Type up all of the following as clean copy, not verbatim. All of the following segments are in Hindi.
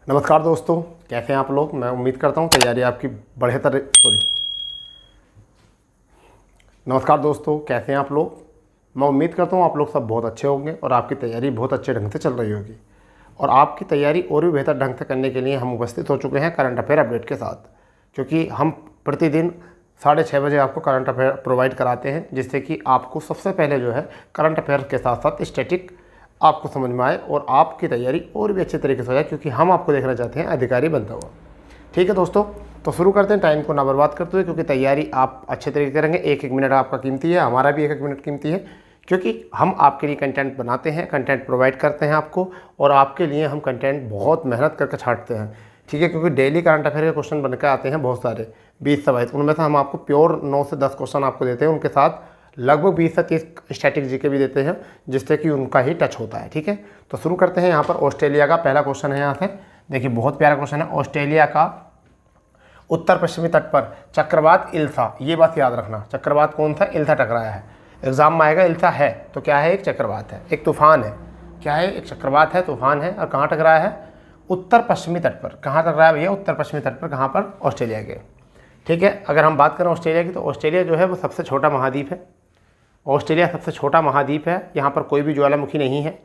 नमस्कार दोस्तों, कैसे हैं आप लोग। मैं उम्मीद करता हूं तैयारी आपकी बेहतर नमस्कार दोस्तों, कैसे हैं आप लोग। मैं उम्मीद करता हूं आप लोग सब बहुत अच्छे होंगे और आपकी तैयारी बहुत अच्छे ढंग से चल रही होगी। और आपकी तैयारी और भी बेहतर ढंग से करने के लिए हम उपस्थित हो चुके हैं करंट अफेयर अपडेट के साथ, क्योंकि हम प्रतिदिन 6:30 बजे आपको करंट अफेयर प्रोवाइड कराते हैं, जिससे कि आपको सबसे पहले जो है करंट अफेयर के साथ साथ स्टैटिक आपको समझ में आए और आपकी तैयारी और भी अच्छे तरीके से हो जाए, क्योंकि हम आपको देखना चाहते हैं अधिकारी बनता हुआ। ठीक है दोस्तों, तो शुरू करते हैं टाइम को ना बर्बाद करते हुए, क्योंकि तैयारी आप अच्छे तरीके से करेंगे। एक एक मिनट आपका कीमती है, हमारा भी एक एक मिनट कीमती है, क्योंकि हम आपके लिए कंटेंट बनाते हैं, कंटेंट प्रोवाइड करते हैं आपको, और आपके लिए हम कंटेंट बहुत मेहनत करके छांटते हैं। ठीक है, क्योंकि डेली करंट अफेयर के क्वेश्चन बनकर आते हैं बहुत सारे 20 से 22, उनमें से हम आपको प्योर 9 से 10 क्वेश्चन आपको देते हैं, उनके साथ लगभग 20 से 30 स्टैटिक जीके भी देते हैं, जिससे कि उनका ही टच होता है। ठीक है, तो शुरू करते हैं। यहाँ पर ऑस्ट्रेलिया का पहला क्वेश्चन है। यहाँ से देखिए, बहुत प्यारा क्वेश्चन है। ऑस्ट्रेलिया का उत्तर पश्चिमी तट पर चक्रवात इल्सा, ये बात याद रखना, चक्रवात कौन सा, इल्सा टकराया है। एग्जाम में आएगा इल्सा है तो क्या है, एक चक्रवात है, एक तूफान है। क्या है, एक चक्रवात है, तूफान है, और कहाँ टकराया है, उत्तर पश्चिमी तट पर। कहाँ टकराया भैया, उत्तर पश्चिमी तट पर। कहाँ पर, ऑस्ट्रेलिया के। ठीक है, अगर हम बात करें ऑस्ट्रेलिया की, तो ऑस्ट्रेलिया जो है वो सबसे छोटा महाद्वीप है। ऑस्ट्रेलिया सबसे छोटा महाद्वीप है, यहाँ पर कोई भी ज्वालामुखी नहीं है।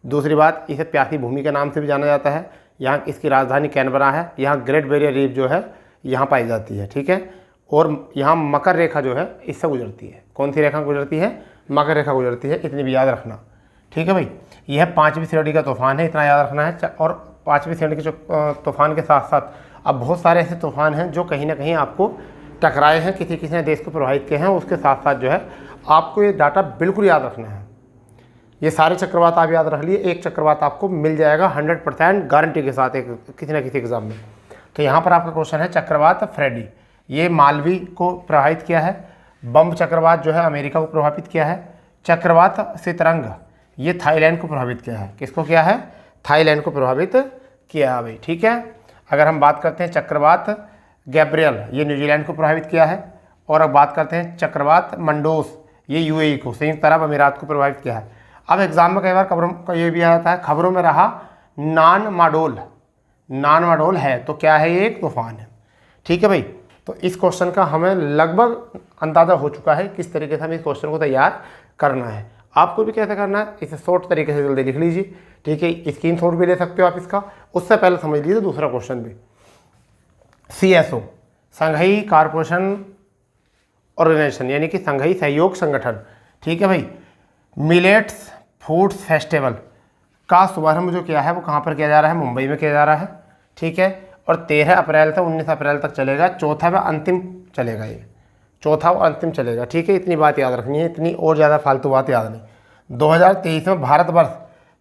दूसरी बात, इसे प्यासी भूमि के नाम से भी जाना जाता है। यहाँ इसकी राजधानी कैनबरा है। यहाँ ग्रेट बैरियर रीफ जो है यहाँ पाई जाती है। ठीक है, और यहाँ मकर रेखा जो है इससे गुजरती है। कौन सी रेखा गुजरती है, मकर रेखा गुजरती है, इतनी भी याद रखना। ठीक है भाई, यह 5वीं श्रेणी का तूफान है, इतना याद रखना है। और 5वीं श्रेणी के जो तूफान के साथ साथ अब बहुत सारे ऐसे तूफान हैं जो कहीं ना कहीं आपको टकराए हैं, किसी किसी ने देश को प्रभावित किए हैं। उसके साथ साथ जो है आपको ये डाटा बिल्कुल याद रखना है। ये सारे चक्रवात आप याद रख लिए, एक चक्रवात आपको मिल जाएगा 100% गारंटी के साथ, एक किसी न किसी एग्जाम में। तो यहाँ पर आपका क्वेश्चन है चक्रवात फ्रेडी, ये मालवी को प्रभावित किया है। बम चक्रवात जो है अमेरिका को प्रभावित किया है। चक्रवात सितरंग, ये थाईलैंड को प्रभावित किया है। किसको किया है, थाईलैंड को प्रभावित किया है भाई। ठीक है, अगर हम बात करते हैं चक्रवात गैब्रियल, ये न्यूजीलैंड को प्रभावित किया है। और अब बात करते हैं चक्रवात मंडोस, ये यूएई को, संयुक्त अरब अमीरात को प्रभावित किया है। अब एग्जाम में कई बार खबरों का ये भी आता है, खबरों में रहा नान माडोल है, तो क्या है, ये एक तूफान है। ठीक है भाई, तो इस क्वेश्चन का हमें लगभग अंदाज़ा हो चुका है किस तरीके से हमें इस क्वेश्चन को तैयार करना है। आपको भी कैसे करना है, इसे शॉर्ट तरीके से जल्दी लिख लीजिए। ठीक है, स्क्रीन शॉट भी ले सकते हो आप इसका। उससे पहले समझ लीजिए दूसरा क्वेश्चन भी। CSO, संघाई कॉर्पोरेशन ऑर्गेनाइजेशन, यानी कि संघाई सहयोग संगठन। ठीक है भाई, मिलेट्स फूड्स फेस्टिवल का शुभारंभ जो किया है वो कहाँ पर किया जा रहा है, मुंबई में किया जा रहा है। ठीक है, और 13 अप्रैल से 19 अप्रैल तक चलेगा। चौथा व अंतिम चलेगा, ये चौथा व अंतिम चलेगा। ठीक है, इतनी बात याद रखनी है, इतनी और ज़्यादा फालतू बात याद नहीं। 2023 में भारतवर्ष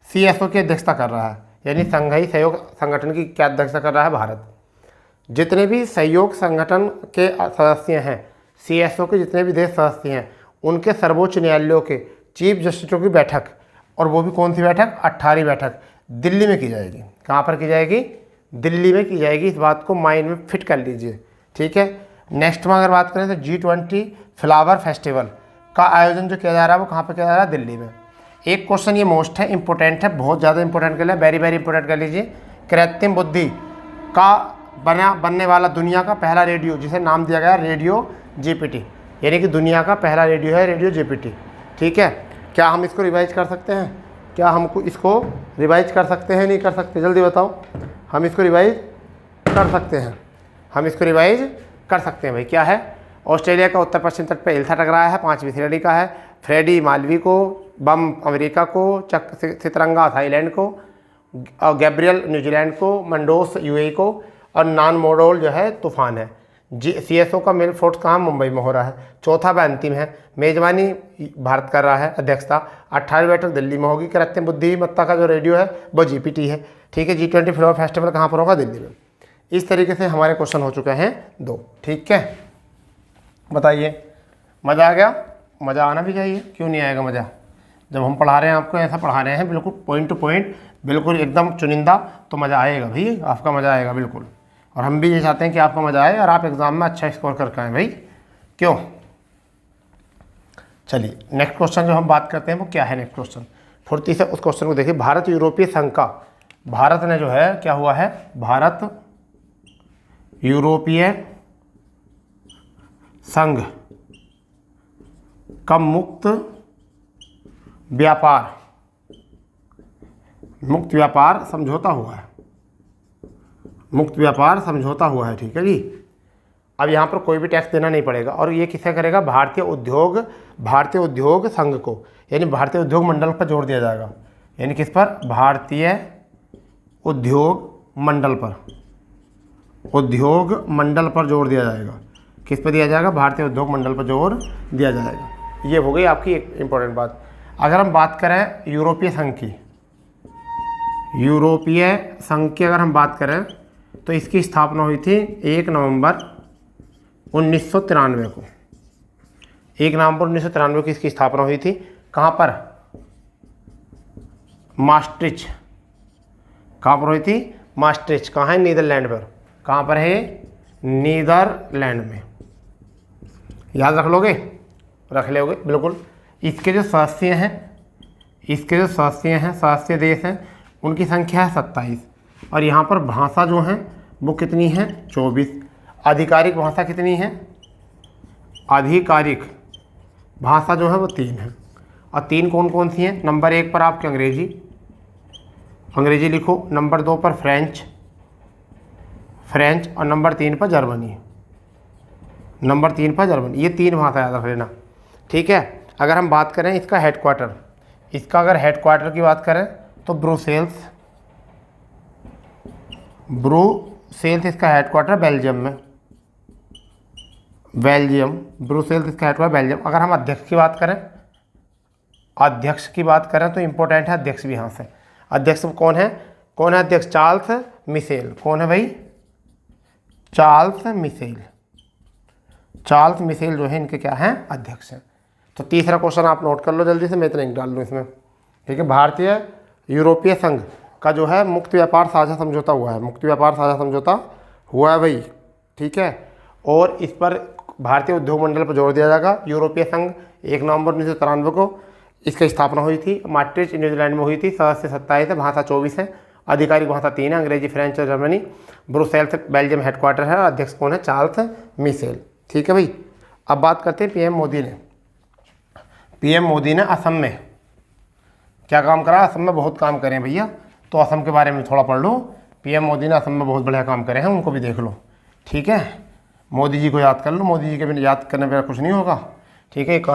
CSO की अध्यक्षता कर रहा है, यानी संघाई सहयोग संगठन की क्या अध्यक्षता कर रहा है, भारत। जितने भी सहयोग संगठन के सदस्य हैं, CSO के जितने भी देश सदस्य हैं, उनके सर्वोच्च न्यायालयों के चीफ जस्टिसों की बैठक, और वो भी कौन सी बैठक, 18वीं बैठक दिल्ली में की जाएगी। कहाँ पर की जाएगी, दिल्ली में की जाएगी। इस बात को माइंड में फिट कर लीजिए। ठीक है, नेक्स्ट में अगर बात करें तो G20 फ्लावर फेस्टिवल का आयोजन जो किया जा रहा है वो कहाँ पर किया जा रहा है, दिल्ली में। एक क्वेश्चन ये मोस्ट है, इंपॉर्टेंट है, बहुत ज़्यादा इंपॉर्टेंट कर लिया, वेरी वेरी इंपॉर्टेंट कर लीजिए। कृत्रिम बुद्धि का बनने वाला दुनिया का पहला रेडियो, जिसे नाम दिया गया रेडियो GPT, यानी कि दुनिया का पहला रेडियो है रेडियो GPT। ठीक है, क्या हम इसको रिवाइज कर सकते हैं, क्या हमको इसको रिवाइज कर सकते हैं, नहीं कर सकते, जल्दी बताओ। हम इसको रिवाइज कर सकते हैं, हम इसको रिवाइज कर सकते हैं भाई। क्या है, ऑस्ट्रेलिया का उत्तर पश्चिम तट पर इल्सा टकराया है, 5वीं श्रेणी का है। फ्रेडी मालवी को, बम अमेरिका को, सितरंगा थाईलैंड को, और गैब्रियल न्यूजीलैंड को, मंडोस UAE को, और नान मोडोल जो है तूफान है। CSO का मेल फोर्स कहाँ, मुंबई में हो रहा है। चौथा व अंतिम है, मेजबानी भारत कर रहा है, अध्यक्षता 18वीं बैठक दिल्ली में होगी। कृत्रिम बुद्धिमत्ता का जो रेडियो है वो GPT है। ठीक है, G20 फ्लावर फेस्टिवल कहाँ पर होगा, दिल्ली में। इस तरीके से हमारे क्वेश्चन हो चुके हैं 2। ठीक है, बताइए, मज़ा आ गया। मज़ा आना भी चाहिए, क्यों नहीं आएगा मज़ा, जब हम पढ़ा रहे हैं आपको, ऐसा पढ़ा रहे हैं बिल्कुल पॉइंट टू पॉइंट, बिल्कुल एकदम चुनिंदा, तो मज़ा आएगा भाई, आपका मज़ा आएगा बिल्कुल। और हम भी ये चाहते हैं कि आपका मज़ा आए और आप एग्ज़ाम में अच्छा स्कोर करके आएँ भाई, क्यों। चलिए नेक्स्ट क्वेश्चन जो हम बात करते हैं वो क्या है, नेक्स्ट क्वेश्चन फुर्ती से उस क्वेश्चन को देखिए। भारत यूरोपीय संघ का भारत ने जो है क्या हुआ है, भारत यूरोपीय संघ का मुक्त व्यापार समझौता हुआ है, मुक्त व्यापार समझौता हुआ है। ठीक है जी। अब यहाँ पर कोई भी टैक्स देना नहीं पड़ेगा। और ये किसे करेगा, भारतीय उद्योग संघ को, यानी भारतीय उद्योग मंडल पर जोर दिया जाएगा। यानी किस पर, भारतीय उद्योग मंडल पर जोर दिया जाएगा। किस पर दिया जाएगा, भारतीय उद्योग मंडल पर जोर दिया जाएगा। ये हो गई आपकी एक इम्पोर्टेंट बात। अगर हम बात करें यूरोपीय संघ की अगर हम बात करें तो इसकी स्थापना हुई थी 1 नवंबर 1993 को। 1 नवंबर 1993 को इसकी स्थापना हुई थी। कहाँ पर, maastricht। कहाँ पर हुई थी, maastricht। कहाँ है, नीदरलैंड पर। कहाँ पर है, नीदरलैंड में। याद रख लोगे, रख लोगे बिल्कुल। इसके जो सदस्य देश हैं उनकी संख्या है 27। और यहाँ पर भाषा जो है वो कितनी है, 24। आधिकारिक भाषा कितनी है, आधिकारिक भाषा जो है वो 3 है। और 3 कौन कौन सी हैं, नंबर 1 पर आपके अंग्रेजी लिखो, नंबर 2 पर फ्रेंच, और नंबर 3 पर जर्मनी। ये 3 भाषा याद रख लेना। ठीक है। अगर हम बात करें इसका हेडक्वार्टर, की बात करें तो ब्रुसेल्स इसका हेडक्वार्टर बेल्जियम में। ब्रुसेल्स इसका हेडक्वार्टर बेल्जियम। अगर हम अध्यक्ष की बात करें तो इम्पोर्टेंट है अध्यक्ष भी यहाँ से। अध्यक्ष कौन है अध्यक्ष, चार्ल्स मिशेल। कौन है भाई, चार्ल्स मिशेल जो है इनके क्या हैं, अध्यक्ष हैं। तो तीसरा क्वेश्चन आप नोट कर लो जल्दी से, मैं इतना नहीं डाल दूँ इसमें। ठीक है। भारतीय यूरोपीय संघ का जो है मुक्त व्यापार साझा समझौता हुआ है भाई। ठीक है। और इस पर भारतीय उद्योग मंडल पर जोर दिया जाएगा। यूरोपीय संघ 1 नवंबर 1993 को इसकी स्थापना हुई थी। maastricht न्यूजीलैंड में हुई थी। सदस्य 27 है, भाषा 24 है, आधिकारिक भाषा 3 है, अंग्रेजी, फ्रेंच और जर्मनी। ब्रुसेल्स बेल्जियम हेडक्वार्टर है। अध्यक्ष कौन है, चार्ल्स मिशेल। ठीक है भाई। अब बात करते हैं पीएम मोदी ने असम में क्या काम करा, असम में बहुत काम करे भैया। तो असम के बारे में थोड़ा पढ़ लो। पीएम मोदी ने असम में बहुत बढ़िया काम करे हैं, उनको भी देख लो। ठीक है। मोदी जी को याद कर लो, मोदी जी के बिना याद करने पर कुछ नहीं होगा। ठीक है। एक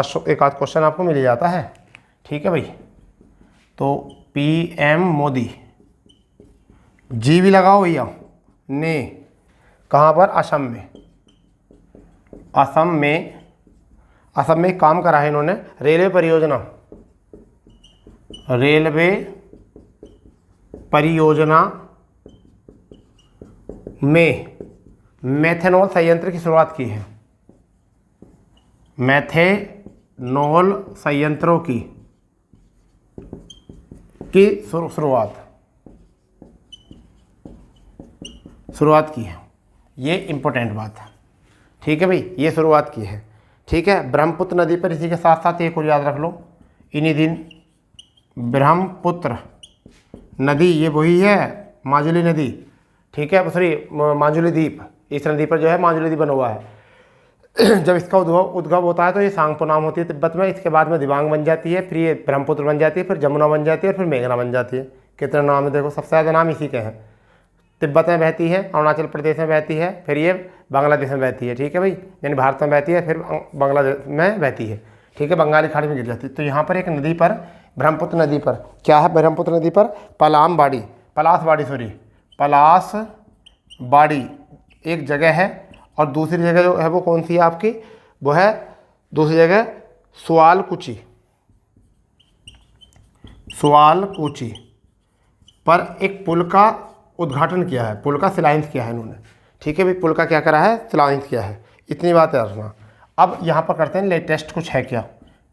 आध क्वेश्चन आपको मिल जाता है। ठीक है भाई। तो पीएम मोदी, जी भी लगाओ भैया, ने कहाँ पर, असम में काम करा है इन्होंने। रेलवे परियोजना में मेथेनॉल संयंत्र की शुरुआत की है। मेथेनॉल संयंत्रों की शुरुआत की है। ये इम्पोर्टेंट बात है। ठीक है भाई, ये शुरुआत की है। ठीक है। ब्रह्मपुत्र नदी पर, इसी के साथ साथ एक और याद रख लो, इन्हीं दिन ब्रह्मपुत्र नदी, ये वही है माजुली नदी। ठीक है। सॉरी, माजुली द्वीप, इस नदी पर जो है माजुली द्वीप बना हुआ है। जब इसका उद्गम होता है तो ये सांगपो नाम होती है तिब्बत में। इसके बाद में दिबांग बन जाती है, फिर ये ब्रह्मपुत्र बन जाती है, फिर जमुना बन जाती है, फिर मेघना बन जाती है। कितने नाम है देखो, सबसे ज़्यादा नाम इसी के हैं। तिब्बत में बहती है, अरुणाचल प्रदेश में बहती है, फिर ये बांग्लादेश में बहती है। ठीक है भाई। यानी भारत में बहती है, फिर बांग्लादेश में बहती है। ठीक है। बंगाली खाड़ी में गिर जाती है। तो यहाँ पर एक नदी पर, ब्रह्मपुत्र नदी पर क्या है, ब्रह्मपुत्र नदी पर पलासबाड़ी एक जगह है। और दूसरी जगह जो है वो कौन सी है आपकी, वो है दूसरी जगह सुआलकुची पर एक पुल का उद्घाटन किया है, पुल का शिलान्यास किया है इन्होंने। ठीक है भाई। पुल का क्या करा है, शिलान्यास किया है। इतनी बात याद रखना। अब यहाँ पर करते हैं लेटेस्ट कुछ है क्या,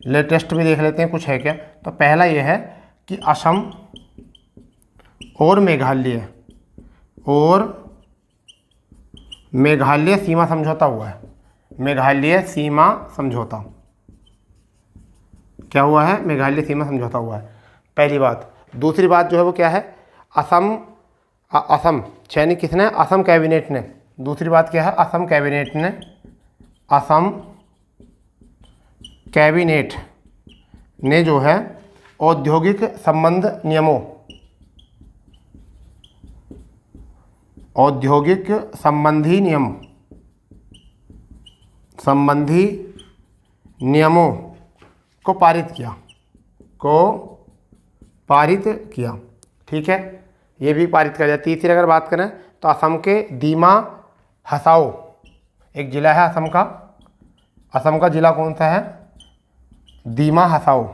लेटेस्ट भी देख लेते हैं कुछ है क्या। तो पहला ये है कि असम और मेघालय सीमा समझौता हुआ है। मेघालय सीमा समझौता हुआ है पहली बात। दूसरी बात जो है वो क्या है, असम असम चयनित किसने? असम कैबिनेट ने। दूसरी बात क्या है? असम कैबिनेट ने, असम कैबिनेट ने जो है औद्योगिक संबंध नियमों, औद्योगिक संबंधी नियमों को पारित किया। ठीक है, ये भी पारित कर दिया। तीसरी अगर बात करें तो असम के दीमा हसाओ एक ज़िला है असम का ज़िला कौन सा है? दीमा हसाओ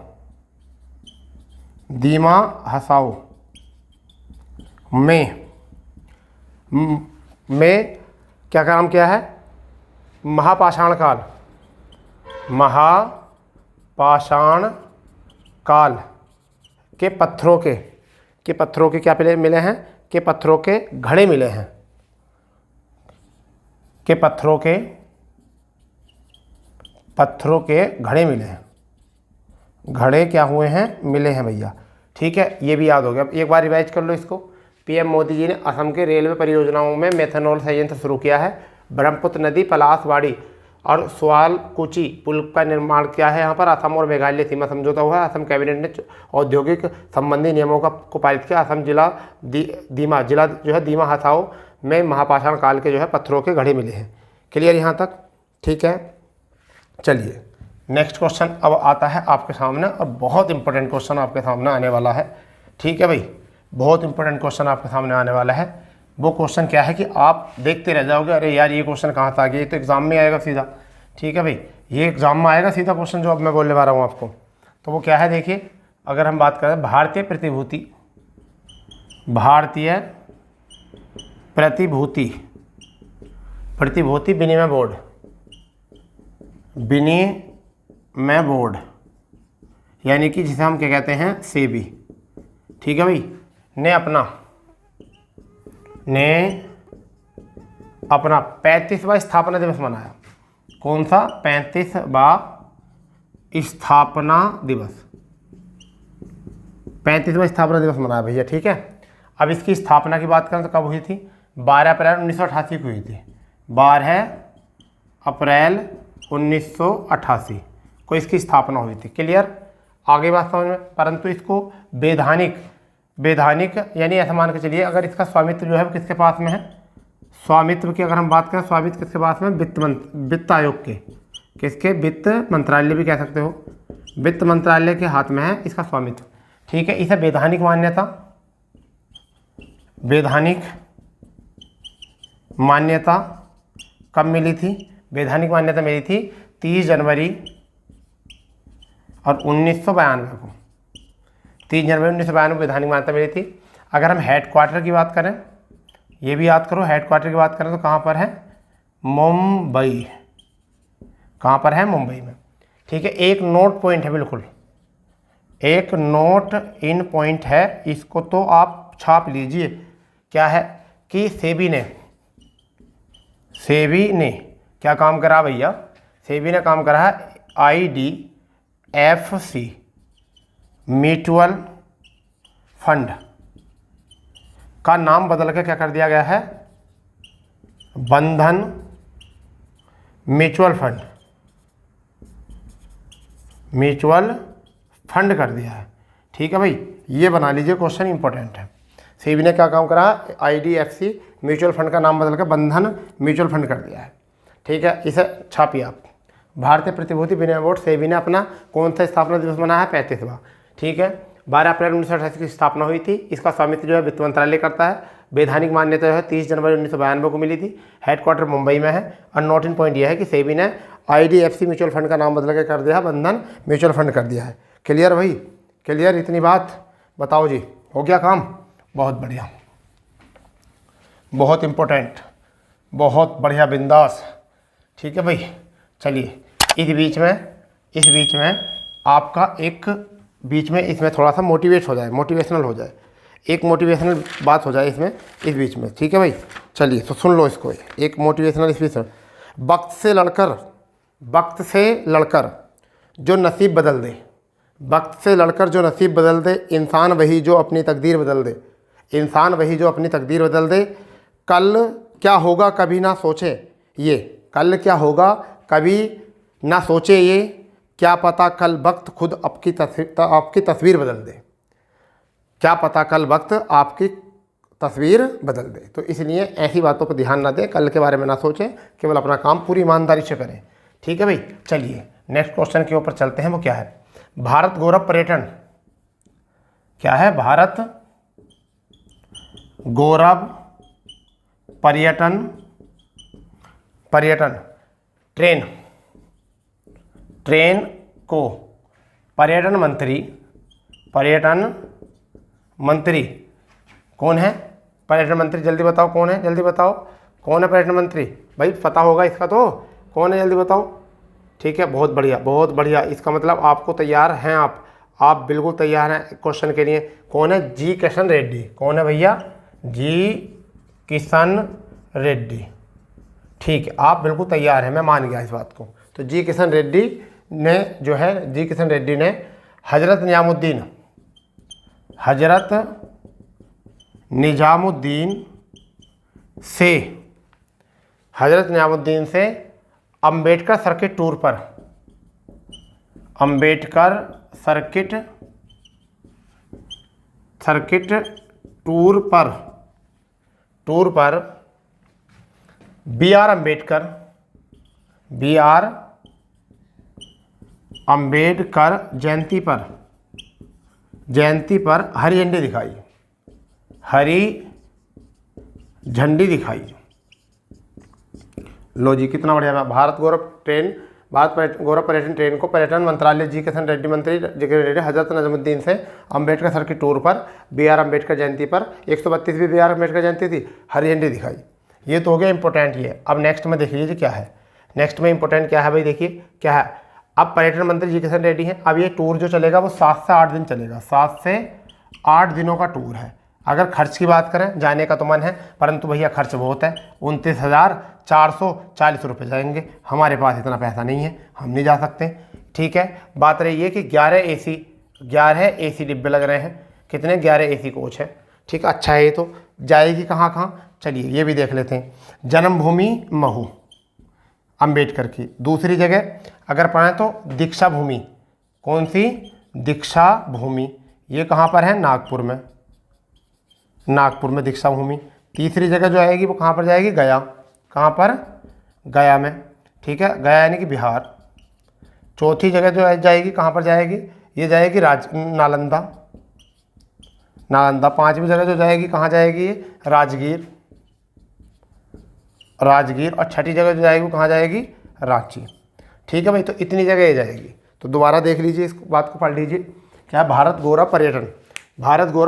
में क्या काम किया है? महापाषाण काल के पत्थरों के क्या मिले हैं? के पत्थरों के घड़े मिले हैं। के पत्थरों के घड़े मिले हैं। घड़े क्या हुए हैं? मिले हैं भैया। ठीक है, ये भी याद हो गया। अब एक बार रिवाइज कर लो इसको। पीएम मोदी जी ने असम के रेलवे परियोजनाओं में मेथनॉल संयंत्र शुरू किया है। ब्रह्मपुत्र नदी, पलासवाड़ी और स्वालकुची पुल का निर्माण किया है। यहाँ पर असम और मेघालय सीमा समझौता हुआ है। असम कैबिनेट ने औद्योगिक संबंधी नियमों को पारित किया। असम जिला जो है दीमा हसाओ में महापाषाण काल के जो है पत्थरों के घड़े मिले हैं। क्लियर यहाँ तक? ठीक है, चलिए नेक्स्ट क्वेश्चन अब आता है आपके सामने, और बहुत इंपॉर्टेंट क्वेश्चन आपके सामने आने वाला है। ठीक है भाई, बहुत इंपॉर्टेंट क्वेश्चन आपके सामने आने वाला है। वो क्वेश्चन क्या है कि आप देखते रह जाओगे, अरे यार ये क्वेश्चन कहाँ से आ गया, ये तो एग्जाम में आएगा सीधा। ठीक है भाई, ये एग्जाम में आएगा सीधा क्वेश्चन जो अब मैं बोलने वाला हूँ आपको। तो वो क्या है देखिए, अगर हम बात करें भारतीय प्रतिभूति विनिमय बोर्ड यानी कि जिसे हम क्या कहते हैं? सेबी। ठीक है भाई, ने अपना 35वां स्थापना दिवस मनाया। कौन सा? 35वां स्थापना दिवस मनाया भैया। ठीक है, अब इसकी स्थापना की बात करें तो कब हुई थी? 12 अप्रैल 1988 को हुई थी। 12 अप्रैल 1988 को इसकी स्थापना हुई थी। क्लियर? आगे बात समझ में। परंतु इसको वैधानिक यानी ऐसा मान के चलिए, अगर इसका स्वामित्व जो है किसके पास में है? स्वामित्व की अगर हम बात करें, स्वामित्व किसके पास में? वित्त आयोग के। किसके? वित्त मंत्रालय भी कह सकते हो। वित्त मंत्रालय के हाथ में है इसका स्वामित्व। ठीक है, इसे वैधानिक मान्यता कब मिली थी? वैधानिक मान्यता मिली थी 30 जनवरी और 1992 को। 30 जनवरी 1992 को वैधानिक मान्यता मिली थी। अगर हम हेडक्वार्टर की बात करें, ये भी याद करो, हेडक्वार्टर की बात करें तो कहाँ पर है? मुंबई। कहाँ पर है? मुंबई में। ठीक है, एक नोट पॉइंट है, बिल्कुल एक नोट इन पॉइंट है, इसको तो आप छाप लीजिए। क्या है कि सेबी ने क्या काम करा भैया? सेबी ने काम करा है IDFC म्यूचुअल फंड का नाम बदल के क्या कर दिया गया है? बंधन म्यूचुअल फंड कर दिया है। ठीक है भाई, ये बना लीजिए, क्वेश्चन इंपॉर्टेंट है। सेबी ने क्या काम करा? IDFC म्यूचुअल फंड का नाम बदल कर बंधन म्यूचुअल फंड कर दिया है। ठीक है, इसे छापिए आप। भारतीय प्रतिभूति विनिमय बोर्ड सेबी ने अपना कौन सा स्थापना दिवस मनाया है? 35वां। ठीक है, 12 अप्रैल 1988 की स्थापना हुई थी। इसका स्वामित्व जो है वित्त मंत्रालय करता है। वैधानिक मान्यता जो है 30 जनवरी 1992 को मिली थी। हेडक्वार्टर मुंबई में है। और नोट इन पॉइंट यह है कि सेबी ने IDFC म्यूचुअल फंड का नाम बदल के कर दिया, बंधन म्यूचुअल फंड कर दिया है। क्लियर भाई? क्लियर? इतनी बात बताओ जी, हो गया काम? बहुत बढ़िया, बहुत इम्पोर्टेंट, बहुत बढ़िया, बिंदास। ठीक है भाई, चलिए इस बीच में आपका एक बीच में इसमें थोड़ा सा मोटिवेशनल हो जाए, एक मोटिवेशनल बात हो जाए इसमें इस बीच में। ठीक है भाई, चलिए तो सुन लो इसको, एक मोटिवेशनल स्पीच। वक्त से लड़कर जो नसीब बदल दे, वक्त से लड़कर जो नसीब बदल दे, इंसान वही जो अपनी तकदीर बदल दे। इंसान वही जो अपनी तकदीर बदल दे। कल क्या होगा कभी ना सोचे ये, कल क्या होगा कभी ना सोचे ये, क्या पता कल वक्त खुद आपकी तस्वीर बदल दे। क्या पता कल वक्त आपकी तस्वीर बदल दे। तो इसलिए ऐसी बातों पर ध्यान ना दें, कल के बारे में ना सोचें, केवल अपना काम पूरी ईमानदारी से करें। ठीक है भाई, चलिए नेक्स्ट क्वेश्चन के ऊपर चलते हैं। वो क्या है? भारत गौरव पर्यटन, क्या है? भारत गौरव पर्यटन, पर्यटन ट्रेन को पर्यटन मंत्री कौन है? पर्यटन मंत्री जल्दी बताओ कौन है, जल्दी बताओ कौन है पर्यटन मंत्री? भाई पता होगा इसका तो, कौन है जल्दी बताओ। ठीक है, बहुत बढ़िया बहुत बढ़िया। इसका मतलब आपको तैयार हैं, आप बिल्कुल तैयार हैं क्वेश्चन के लिए। कौन है? जी किशन रेड्डी। कौन है भैया? जी किशन रेड्डी। ठीक है, आप बिल्कुल तैयार हैं, मैं मान गया इस बात को। तो जी किशन रेड्डी ने जो है, जी किशन रेड्डी ने हज़रत निजामुद्दीन से अंबेडकर सर्किट टूर पर बी आर अम्बेडकर जयंती पर हरी झंडी दिखाई। लो जी, कितना बढ़िया। भारत गौरव पर्यटन ट्रेन को पर्यटन मंत्रालय जी किशन रेड्डी मंत्री हजरत निजामुद्दीन से अंबेडकर सर्किट टूर पर बी आर अम्बेडकर जयंती पर 132वीं बी आर अम्बेडकर जयंती थी, हरी झंडी दिखाई। ये तो हो गया इंपॉर्टेंट। ये अब नेक्स्ट में देख लीजिए क्या है। नेक्स्ट में इंपॉर्टेंट क्या है भाई? देखिए क्या है। अब पर्यटन मंत्री जी किशन रेड्डी हैं। अब ये टूर जो चलेगा वो 7 से 8 दिन चलेगा, 7 से 8 दिनों का टूर है। अगर खर्च की बात करें, जाने का तो मन है परंतु भैया खर्च बहुत है, 29,440 रुपये जाएंगे। हमारे पास इतना पैसा नहीं है, हम नहीं जा सकते। ठीक है, बात रही है कि 11 एसी डिब्बे लग रहे हैं। कितने? 11 एसी कोच हैं। ठीक है, अच्छा है। ये तो जाएगी कहाँ? चलिए ये भी देख लेते हैं। जन्मभूमि महू अंबेडकर की। दूसरी जगह अगर पढ़ें तो दीक्षा भूमि। कौन सी? दीक्षा भूमि। ये कहाँ पर है? नागपुर में दीक्षा भूमि। तीसरी जगह जो आएगी वो कहाँ पर जाएगी? गया। कहाँ पर? गया में। ठीक है, गया यानी कि बिहार। चौथी जगह जो जाएगी कहाँ पर जाएगी? ये जाएगी नालंदा। 5वीं जगह जो जाएगी कहाँ जाएगी? राजगीर। और छठी जगह जो जाएगी वो कहाँ जाएगी? रांची। ठीक है भाई, तो इतनी जगह ये जाएगी। तो दोबारा देख लीजिए, इस बात को पढ़ लीजिए। क्या? भारत गौरव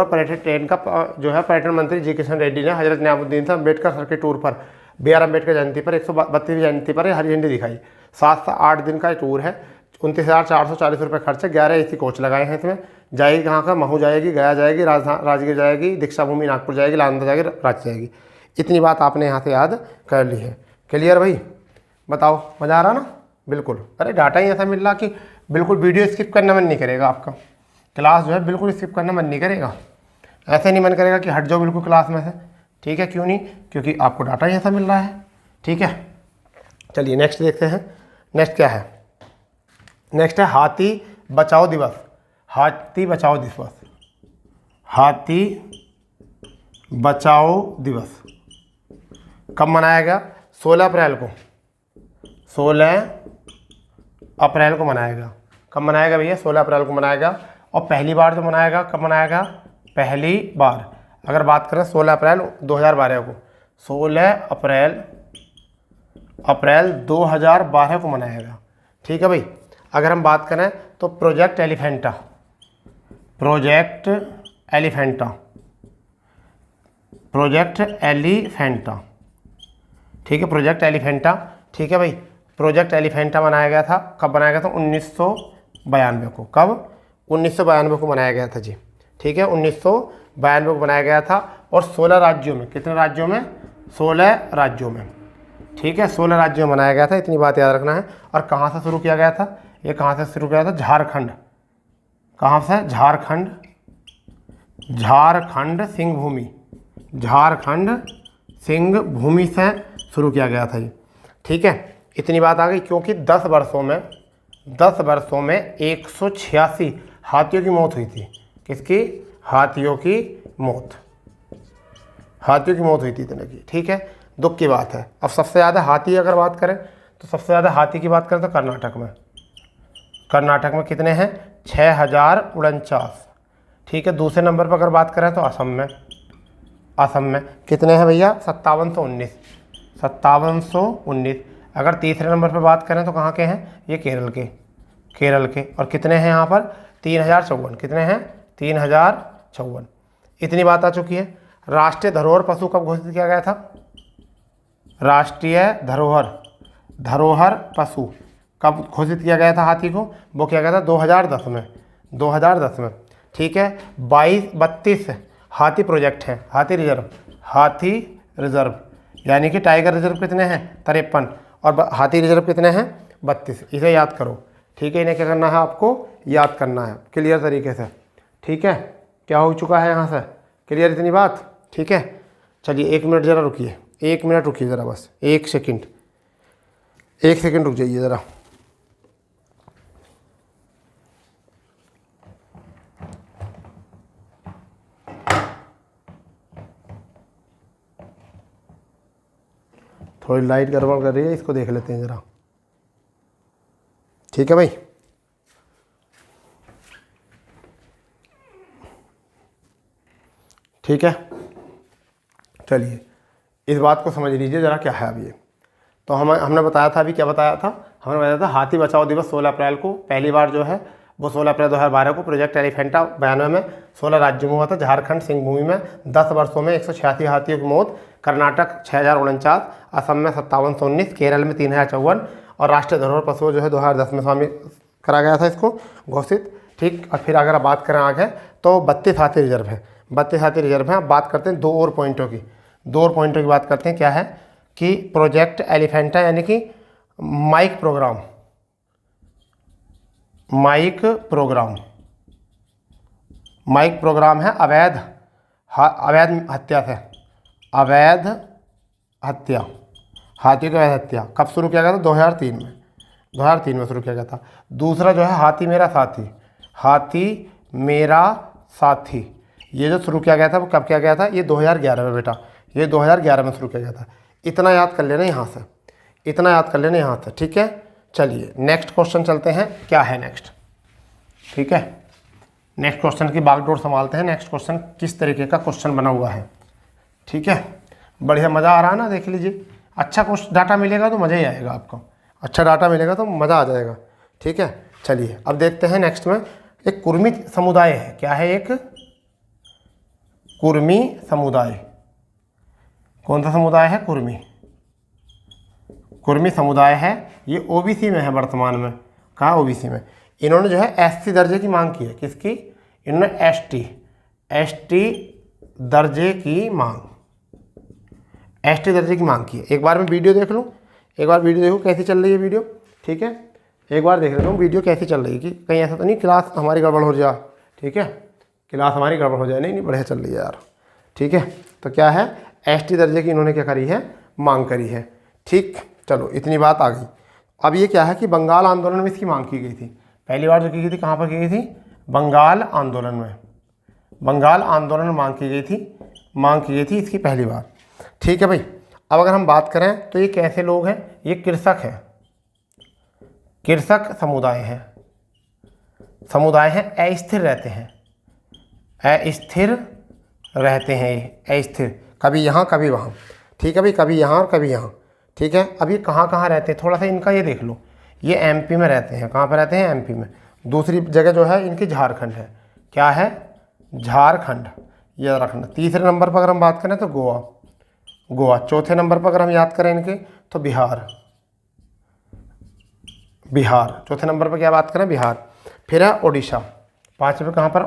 पर्यटन ट्रेन का जो है पर्यटन मंत्री जी किशन रेड्डी ने हजरत निजामुद्दीन से अम्बेडकर सर्किट टूर पर बी आर अम्बेडकर जयंती पर 132वीं जयंती पर हरी झंडी दिखाई। 7 से 8 दिन का टूर है। 29,440 रुपये खर्च है। 11 एसी कोच लगाए हैं इसमें। जाएगी कहाँ का? महू जाएगी, गया जाएगी, राजगीर जाएगी, दीक्षा भूमि नागपुर जाएगी, नालंदा जाएगी, रांची जाएगी। इतनी बात आपने यहाँ से याद कर ली है। क्लियर भाई? बताओ, मज़ा आ रहा ना? बिल्कुल। अरे डाटा ही ऐसा मिल रहा कि बिल्कुल वीडियो स्किप करना मन नहीं करेगा आपका। क्लास जो है बिल्कुल स्किप करना मन नहीं करेगा। ऐसे नहीं मन करेगा कि हट जाओ बिल्कुल क्लास में से। ठीक है, क्यों नहीं? क्योंकि आपको डाटा ही ऐसा मिल रहा है। ठीक है, चलिए नेक्स्ट देखते हैं। नेक्स्ट क्या है? नेक्स्ट है हाथी बचाओ दिवस। हाथी बचाओ दिवस कब मनाया गया? 16 अप्रैल को मनाएगा। कब मनाएगा भैया? 16 अप्रैल को मनाएगा। और पहली बार जो मनाएगा कब मनाएगा? पहली बार अगर बात करें 16 अप्रैल 2012 को, 16 अप्रैल 2012 को मनाएगा। ठीक है भाई। अगर हम बात करें तो प्रोजेक्ट एलिफेंटा ठीक है, प्रोजेक्ट एलिफेंटा। ठीक है भाई, प्रोजेक्ट एलिफेंटा बनाया गया था। कब बनाया गया था? 1992 को। कब? 1992 को बनाया गया था जी। ठीक है, 1992 को बनाया गया था। और 16 राज्यों में, कितने राज्यों में? 16 राज्यों में। ठीक है, 16 राज्यों में मनाया गया था। इतनी बात याद रखना है। और कहाँ से शुरू किया गया था? ये कहाँ से शुरू किया था? झारखंड। कहाँ से? झारखंड सिंह भूमि। झारखंड सिंह भूमि से शुरू किया गया था ये। ठीक है, इतनी बात आ गई, क्योंकि 10 वर्षों में 186 हाथियों की मौत हुई थी। किसकी? हाथियों की मौत हुई थी इतने की। ठीक है, दुख की बात है। अब सबसे ज़्यादा हाथी अगर बात करें तो सबसे ज़्यादा हाथी की बात करें तो कर्नाटक में कितने हैं? 6049। ठीक है, दूसरे नंबर पर अगर बात करें तो असम में कितने हैं भैया? 5719। अगर तीसरे नंबर पर बात करें तो कहाँ के हैं? ये केरल के। और कितने हैं यहाँ पर? 3054। कितने हैं? 3054। इतनी बात आ चुकी है। राष्ट्रीय धरोहर पशु कब घोषित किया गया था? राष्ट्रीय धरोहर पशु कब घोषित किया गया था हाथी को? वो किया गया था 2010 में। ठीक है, 32 हाथी प्रोजेक्ट हैं। हाथी रिजर्व यानी कि टाइगर रिजर्व कितने हैं? 53। और हाथी रिजर्व कितने हैं? 32। इसे याद करो। ठीक है, इन्हें क्या करना है? आपको याद करना है क्लियर तरीके से। ठीक है, क्या हो चुका है यहाँ से? क्लियर इतनी बात? ठीक है, चलिए 1 मिनट ज़रा रुकिए, 1 मिनट रुकिए ज़रा, बस 1 सेकंड रुक जाइए ज़रा। थोड़ी लाइट गड़बड़ कर रही है, इसको देख लेते हैं ज़रा। ठीक है भाई, ठीक है, चलिए इस बात को समझ लीजिए ज़रा क्या है अब ये। तो हमने बताया था, अभी क्या बताया था? हमने बताया था हाथी बचाओ दिवस 16 अप्रैल को पहली बार जो है वो 16 अप्रैल 2012 को प्रोजेक्ट एलिफेंटा 92 में 16 राज्यों में हुआ था। झारखंड सिंह भूमि में 10 वर्षों में 186 हाथियों की मौत, कर्नाटक 6049, असम में 5719, केरल में 3054 और राष्ट्रीय धरोहर पशु जो है 2010 में शामिल करा गया था इसको घोषित। ठीक, और फिर अगर आप बात करें आगे तो 32 हाथी रिजर्व है। 32 हाथी रिजर्व हैं। अब बात करते हैं 2 और पॉइंटों की बात करते हैं। क्या है कि प्रोजेक्ट एलिफेंटा यानी कि माइक प्रोग्राम है अवैध हत्या हाथियों की अवैध हत्या कब शुरू किया गया था? 2003 में शुरू किया गया था। दूसरा जो है हाथी मेरा साथी, ये जो शुरू किया गया था वो कब किया गया था? ये 2011 में बेटा, ये 2011 में शुरू किया गया था। इतना याद कर लेना यहाँ से। ठीक है, चलिए नेक्स्ट क्वेश्चन चलते हैं। क्या है नेक्स्ट? ठीक है, नेक्स्ट क्वेश्चन की बागडोर संभालते हैं। नेक्स्ट क्वेश्चन किस तरीके का क्वेश्चन बना हुआ है? ठीक है, बढ़िया, मज़ा आ रहा है ना? देख लीजिए, अच्छा डाटा मिलेगा तो मज़ा ही आएगा आपको। अच्छा डाटा मिलेगा तो मज़ा आ जाएगा। ठीक है, चलिए अब देखते हैं नेक्स्ट में। एक कुर्मी समुदाय है। क्या है? एक कुर्मी समुदाय। कौन सा समुदाय है? कुर्मी समुदाय है। ये ओबीसी में है वर्तमान में। कहाँ? ओबीसी में। इन्होंने जो है एससी दर्जे की मांग की है। किसकी? इन्होंने एसटी दर्जे की मांग की है। एक बार मैं वीडियो देख लूँ, देखो कैसी चल रही है वीडियो। ठीक है, एक बार देख लेता हूँ वीडियो कैसी चल रही है, कि कहीं ऐसा तो नहीं क्लास हमारी गड़बड़ हो जाए। ठीक है, क्लास हमारी गड़बड़ हो जाए। नहीं, बढ़िया चल रही है यार। ठीक है, तो क्या है? एसटी दर्जे की इन्होंने क्या करी है? मांग करी है। ठीक, चलो इतनी बात आ गई। अब ये क्या है कि बंगाल आंदोलन में इसकी मांग की गई थी। पहली बार जो की गई थी, कहाँ पर की गई थी? बंगाल आंदोलन में मांग की गई थी इसकी पहली बार। ठीक है भाई, अब अगर हम बात करें तो ये कैसे लोग हैं? ये कृषक समुदाय हैं, अस्थिर रहते हैं ये अस्थिर, कभी यहाँ कभी वहाँ। ठीक है भाई, कभी यहाँ और कभी यहाँ। ठीक है, अब ये कहाँ रहते हैं? थोड़ा सा इनका ये देख लो। ये एमपी में रहते हैं। कहाँ पर रहते हैं? एमपी में। दूसरी जगह जो है इनकी झारखंड है। क्या है? झारखंड, ये रखना। तीसरे नंबर पर अगर हम बात करें तो गोवा। चौथे नंबर पर अगर हम याद करें इनके तो बिहार। चौथे नंबर पर क्या बात करें? बिहार। फिर है ओडिशा। 5वें पे कहाँ पर?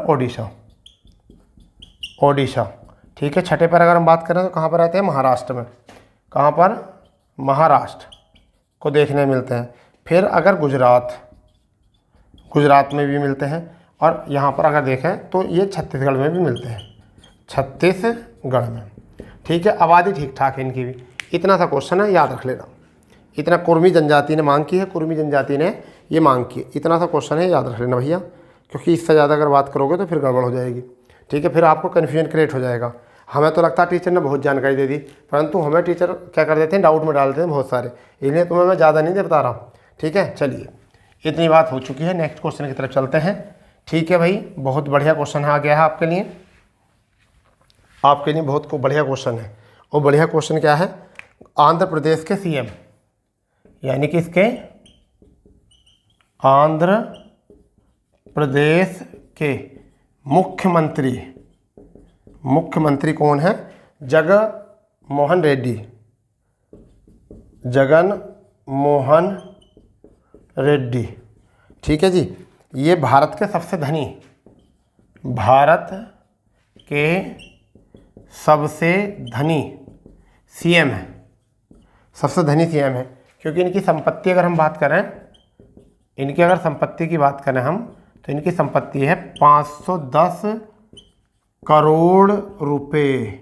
ओडिशा। ठीक है, छठे पर अगर हम बात करें तो कहाँ पर रहते हैं? महाराष्ट्र में। कहाँ पर? महाराष्ट्र को देखने मिलते हैं। फिर अगर गुजरात में भी मिलते हैं। और यहाँ पर अगर देखें तो ये छत्तीसगढ़ में भी मिलते हैं। छत्तीसगढ़ में। ठीक है, आबादी ठीक ठाक है इनकी भी। इतना सा क्वेश्चन है, याद रख लेना। इतना कुर्मी जनजाति ने मांग की है, कुर्मी जनजाति ने ये मांग की है, इतना सा क्वेश्चन है, याद रख लेना भैया, क्योंकि इससे ज़्यादा अगर बात करोगे तो फिर गड़बड़ हो जाएगी। ठीक है, फिर आपको कन्फ्यूजन क्रिएट हो जाएगा। हमें तो लगता है टीचर ने बहुत जानकारी दे दी, परंतु हमें टीचर क्या कर देते हैं, डाउट में डाल देते हैं बहुत सारे, इसलिए तुम्हें मैं ज़्यादा नहीं दे बता रहा। ठीक है, चलिए इतनी बात हो चुकी है, नेक्स्ट क्वेश्चन की तरफ चलते हैं। ठीक है भाई, बहुत बढ़िया क्वेश्चन आ गया है आपके लिए, आपके लिए बहुत को बढ़िया क्वेश्चन है। और बढ़िया क्वेश्चन क्या है, आंध्र प्रदेश के सीएम, यानी कि इसके आंध्र प्रदेश के मुख्यमंत्री कौन है? जगनमोहन रेड्डी, जगनमोहन रेड्डी। ठीक है जी, ये भारत के सबसे धनी, भारत के सबसे धनी सीएम है, सबसे धनी सीएम है, क्योंकि इनकी संपत्ति अगर हम बात करें, इनकी अगर संपत्ति की बात करें हम, तो इनकी संपत्ति है 510 करोड़ रुपए,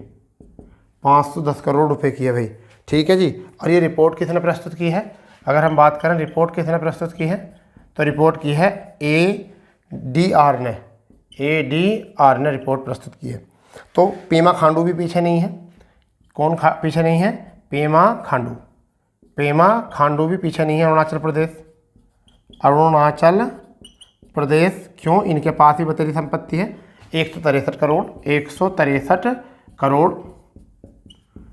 510 करोड़ रुपए की है भाई। ठीक है जी, और ये रिपोर्ट किसने प्रस्तुत की है? अगर हम बात करें रिपोर्ट किसने प्रस्तुत की है, तो रिपोर्ट की है ADR ने, ADR ने रिपोर्ट प्रस्तुत की है। तो पेमा खांडू भी पीछे नहीं है। कौन पीछे नहीं है? पेमा खांडू, पेमा खांडू भी पीछे नहीं है। अरुणाचल प्रदेश, अरुणाचल प्रदेश क्यों? इनके पास ही बतेरी संपत्ति है 163 करोड़, 163 करोड़।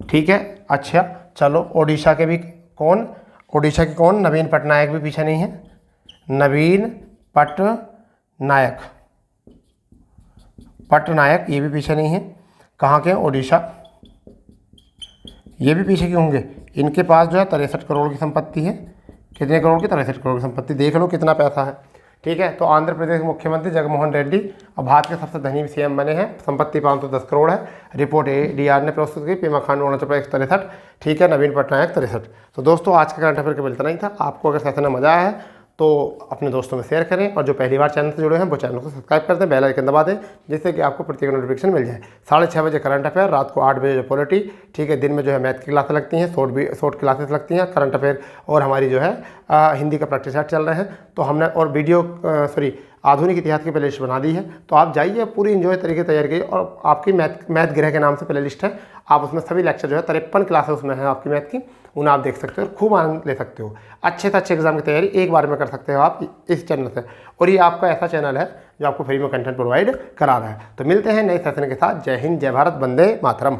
ठीक है, अच्छा चलो, ओडिशा के भी कौन? ओडिशा के कौन? नवीन पटनायक भी पीछे नहीं है, नवीन पटनायक ये भी पीछे नहीं है। कहाँ के? ओडिशा। ये भी पीछे क्यों होंगे? इनके पास जो है 63 करोड़ की संपत्ति है। कितने करोड़ की? 63 करोड़ की संपत्ति, देख लो कितना पैसा है। ठीक है, तो आंध्र प्रदेश के मुख्यमंत्री जगनमोहन रेड्डी और भारत के सबसे धनी सीएम बने हैं। संपत्ति 510 करोड़ है। रिपोर्ट ADR ने प्रस्तुत की। पेमा खांडू अरुणाचल प्रदेश 63, ठीक है, नवीन पटनायक 63। तो दोस्तों आज का करंट अफेयर केवल इतना ही था। आपको अगर सेशन में मजा आया है तो अपने दोस्तों में शेयर करें, और जो पहली बार चैनल से जुड़े हैं वो चैनल को सब्सक्राइब कर दें, बेल आइकन दबा दें, जिससे कि आपको प्रत्येक नोटिफिकेशन मिल जाए। 6:30 बजे करंट अफेयर, रात को 8 बजे जो पॉलिटी। ठीक है, दिन में जो है मैथ की क्लासें लगती हैं, शॉर्ट क्लासेस लगती हैं, करंट अफेयर और हमारी जो है हिंदी का प्रैक्टिस सेट चल रहे हैं। तो हमने और वीडियो आधुनिक इतिहास की प्लेलिस्ट बना दी है, तो आप जाइए, पूरी इंजॉय तरीके तैयार कीजिए। और आपकी मैथ गृह के नाम से प्लेलिस्ट है, आप उसमें सभी लेक्चर जो है 53 क्लासेस उसमें है आपकी मैथ की, उन्हें आप देख सकते हो, खूब आनंद ले सकते हो। अच्छे से अच्छे एग्जाम की तैयारी एक बार में कर सकते हो आप इस चैनल से। और ये आपका ऐसा चैनल है जो आपको फ्री में कंटेंट प्रोवाइड करा रहा है। तो मिलते हैं नए सेशन के साथ। जय हिंद, जय भारत, वंदे मातरम।